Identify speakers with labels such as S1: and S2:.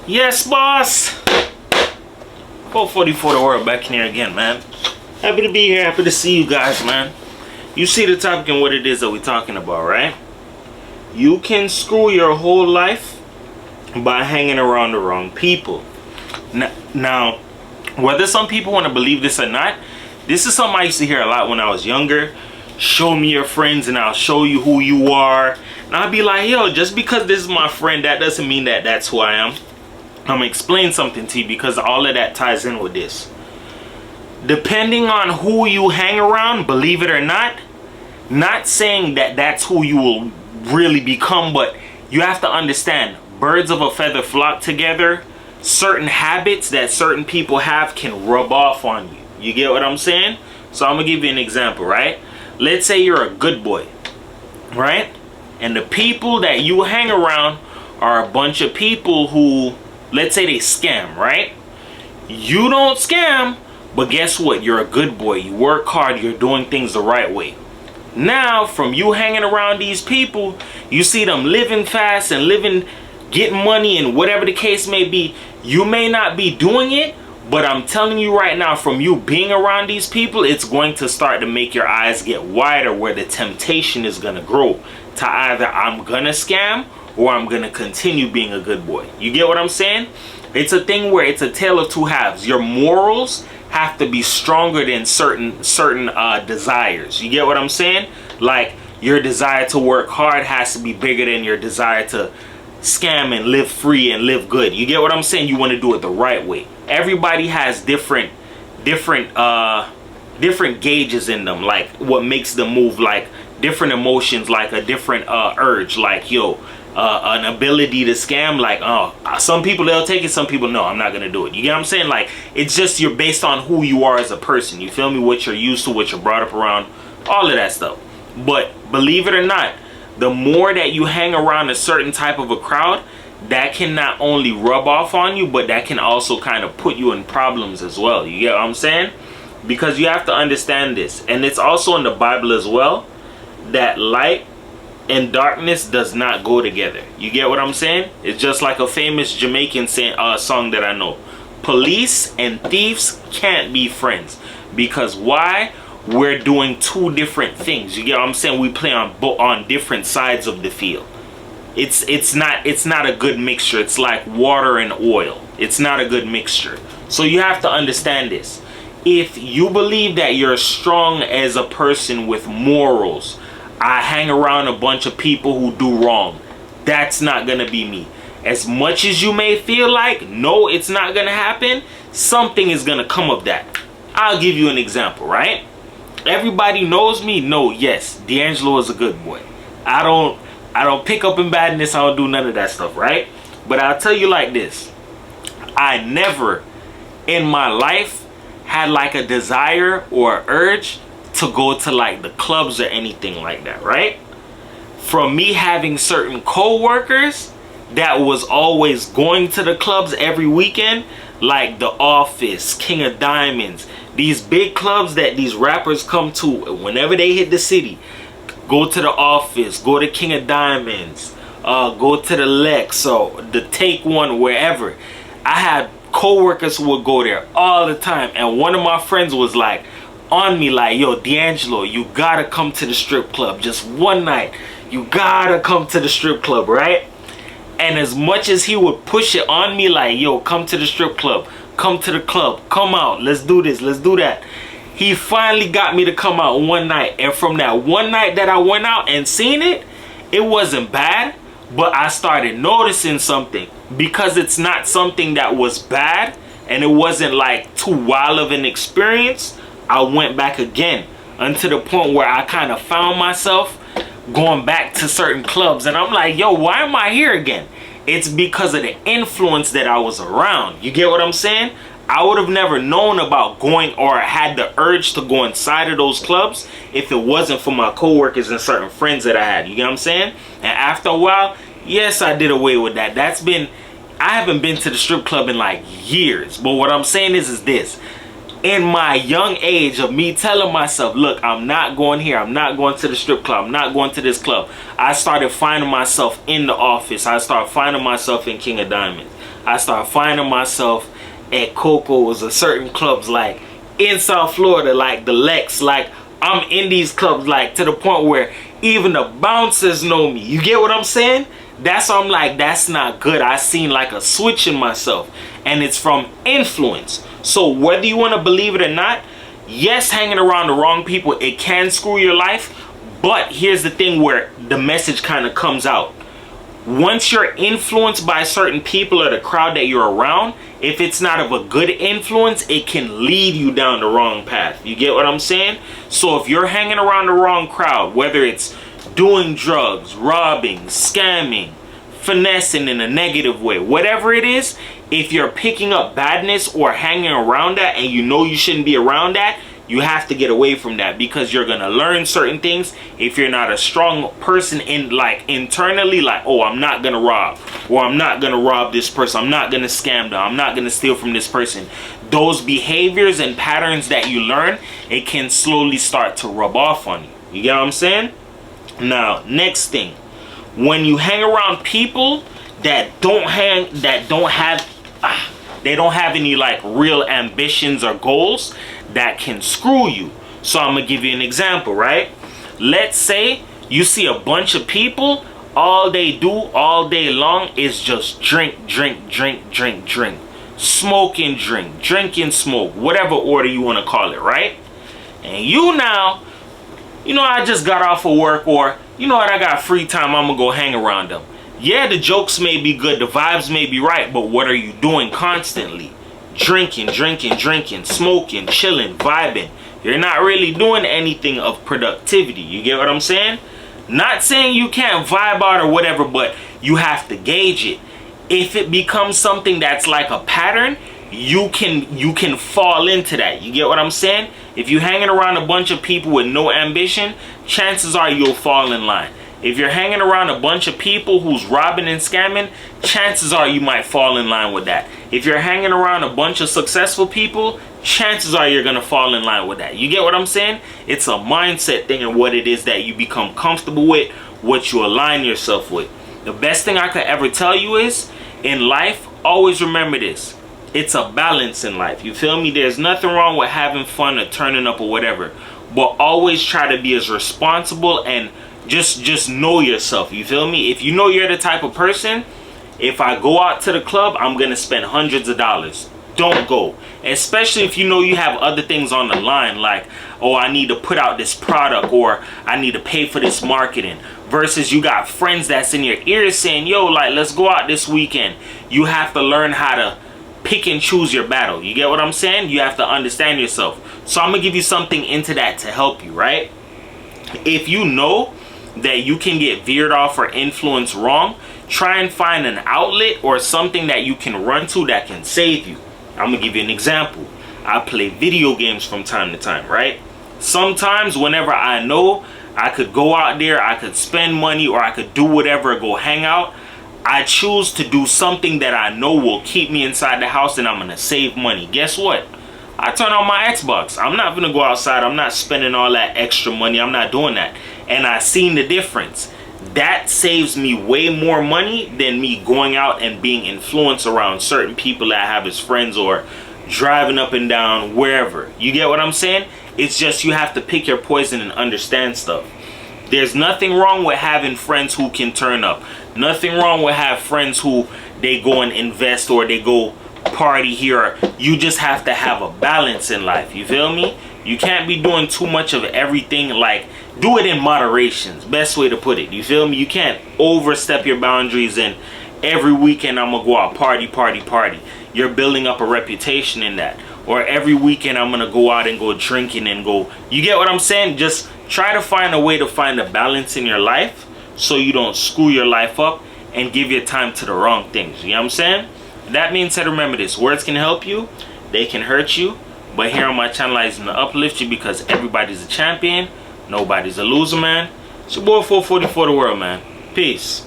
S1: Yes, boss. 444 the world back in here again, man. Happy to be here. Happy to see you guys, man. You see the topic and what it is that we're talking about, right? You can screw your whole life by hanging around the wrong people. Now, whether some people want to believe this or not, this is something I used to hear a lot when I was younger. Show me your friends and I'll show you who you are. And I'll be like, yo, just because this is my friend, that doesn't mean that that's who I am. I'm going to explain something to you because all of that ties in with this. Depending on who you hang around, believe it or not saying that that's who you will really become, but you have to understand, birds of a feather flock together. Certain habits that certain people have can rub off on you. You get what I'm saying? So I'm going to give you an example, right? Let's say you're a good boy, right? And the people that you hang around are a bunch of people who, let's say they scam, right? You don't scam, but guess what? You're a good boy. You work hard. You're doing things the right way. Now, from you hanging around these people, you see them living fast and getting money and whatever the case may be. You may not be doing it, but I'm telling you right now, from you being around these people, it's going to start to make your eyes get wider, where the temptation is going to grow to either I'm going to scam or I'm going to continue being a good boy. You get what I'm saying? It's a thing where it's a tale of two halves. Your morals have to be stronger than certain desires. You get what I'm saying? Like, your desire to work hard has to be bigger than your desire to scam and live free and live good. You get what I'm saying? You want to do it the right way. Everybody has different gauges in them, like what makes them move, like different emotions, like a different urge, like an ability to scam, like some people they'll take it, some people no, I'm not gonna do it. You get what I'm saying? Like, it's just you're based on who you are as a person. You feel me? What you're used to, what you're brought up around, all of that stuff. But believe it or not, the more that you hang around a certain type of a crowd, that can not only rub off on you, but that can also kind of put you in problems as well. You get what I'm saying? Because you have to understand this, and it's also in the Bible as well, that light and darkness does not go together. You get what I'm saying? It's just like a famous Jamaican song that I know. Police and thieves can't be friends. Because why? We're doing two different things. You get what I'm saying? We play on different sides of the field. It's not a good mixture. It's like water and oil. It's not a good mixture. So you have to understand this. If you believe that you're strong as a person with morals, I hang around a bunch of people who do wrong, that's not gonna be me. As much as you may feel like, no, it's not gonna happen, something is gonna come of that. I'll give you an example, right? Everybody knows me. No, yes, D'Angelo is a good boy. I don't pick up in badness. I don't do none of that stuff, right? But I'll tell you like this. I never in my life had like a desire or urge to go to like the clubs or anything like that, right? From me having certain co-workers that was always going to the clubs every weekend, like The Office, King of Diamonds, these big clubs that these rappers come to whenever they hit the city. Go to The Office, go to King of Diamonds, go to the Lex, or the Take One, wherever. I had co-workers who would go there all the time, and one of my friends was like on me like, yo, D'Angelo, you gotta come to the strip club just one night. You gotta come to the strip club, right? And as much as he would push it on me like, yo, come to the strip club, come to the club, come out, let's do this, let's do that, he finally got me to come out one night. And from that one night that I went out and seen it, it wasn't bad, but I started noticing something. Because it's not something that was bad and it wasn't like too wild of an experience, I went back again, until the point where I kind of found myself going back to certain clubs, and I'm like, yo, why am I here again? It's because of the influence that I was around. You get what I'm saying? I would have never known about going or had the urge to go inside of those clubs if it wasn't for my coworkers and certain friends that I had. You get what I'm saying? And after a while, yes, I did away with that. I haven't been to the strip club in like years. But what I'm saying is this. in my young age of me telling myself, look, I'm not going here, I'm not going to the strip club, I'm not going to this club, I started finding myself in the office. I started finding myself in King of Diamonds. I started finding myself at Coco's or certain clubs like in South Florida, like the Lex. Like I'm in these clubs like to the point where even the bouncers know me. You get what I'm saying? That's why I'm like, that's not good. I seen like a switch in myself, and it's from influence. So whether you want to believe it or not, yes, hanging around the wrong people, it can screw your life. But here's the thing where the message kind of comes out. Once you're influenced by certain people or the crowd that you're around, if it's not of a good influence, it can lead you down the wrong path. You get what I'm saying? So if you're hanging around the wrong crowd, whether it's doing drugs, robbing, scamming, finessing in a negative way, whatever it is, if you're picking up badness or hanging around that and you know you shouldn't be around that, you have to get away from that, because you're gonna learn certain things. If you're not a strong person in like internally, like, oh, I'm not gonna rob, or I'm not gonna rob this person, I'm not gonna scam them, I'm not gonna steal from this person, those behaviors and patterns that you learn, it can slowly start to rub off on you. You get what I'm saying? Now, next thing, when you hang around people that don't have any like real ambitions or goals, that can screw you. So I'm gonna give you an example, right? Let's say you see a bunch of people, all they do all day long is just drink, smoke and drink and smoke, whatever order you want to call it, right? And you know, I just got off of work, or you know what, I got free time, I'm gonna go hang around them. Yeah, the jokes may be good, the vibes may be right, but what are you doing constantly? Drinking, smoking, chilling, vibing. You're not really doing anything of productivity. You get what I'm saying? Not saying you can't vibe out or whatever, but you have to gauge it. If it becomes something that's like a pattern, you can fall into that. You get what I'm saying? If you're hanging around a bunch of people with no ambition, chances are you'll fall in line. If you're hanging around a bunch of people who's robbing and scamming, chances are you might fall in line with that. If you're hanging around a bunch of successful people, chances are you're gonna fall in line with that. You get what I'm saying? It's a mindset thing, and what it is that you become comfortable with, what you align yourself with. The best thing I could ever tell you is, in life, always remember this. It's a balance in life. You feel me? There's nothing wrong with having fun or turning up or whatever, but always try to be as responsible and just know yourself. You feel me? If you know you're the type of person, if I go out to the club, I'm gonna spend hundreds of dollars. Don't go. Especially if you know you have other things on the line, like, oh, I need to put out this product, or I need to pay for this marketing, versus you got friends that's in your ear saying, yo, like, let's go out this weekend. You have to learn how to pick and choose your battle. You get what I'm saying? You have to understand yourself. So I'm gonna give you something into that to help you, right? If you know that you can get veered off or influenced wrong, try and find an outlet or something that you can run to that can save you. I'm gonna give you an example. I play video games from time to time, right? Sometimes whenever I know I could go out there, I could spend money, or I could do whatever, go hang out, I choose to do something that I know will keep me inside the house and I'm gonna save money. Guess what? I turn on my Xbox. I'm not gonna go outside. I'm not spending all that extra money. I'm not doing that. And I seen the difference. That saves me way more money than me going out and being influenced around certain people that I have as friends, or driving up and down wherever. You get what I'm saying? It's just you have to pick your poison and understand stuff. There's nothing wrong with having friends who can turn up. Nothing wrong with having friends who they go and invest, or they go party here. You just have to have a balance in life. You feel me? You can't be doing too much of everything. Like, do it in moderation. Best way to put it. You feel me? You can't overstep your boundaries and every weekend I'm gonna go out party. You're building up a reputation in that. Or every weekend I'm gonna go out and go drinking and go. You get what I'm saying? Just try to find a way to find a balance in your life, so you don't screw your life up and give your time to the wrong things. You know what I'm saying? That being said, remember this. Words can help you, they can hurt you, but here on my channel I is gonna uplift you, because everybody's a champion, nobody's a loser, man. It's your boy 444 the world, man. Peace.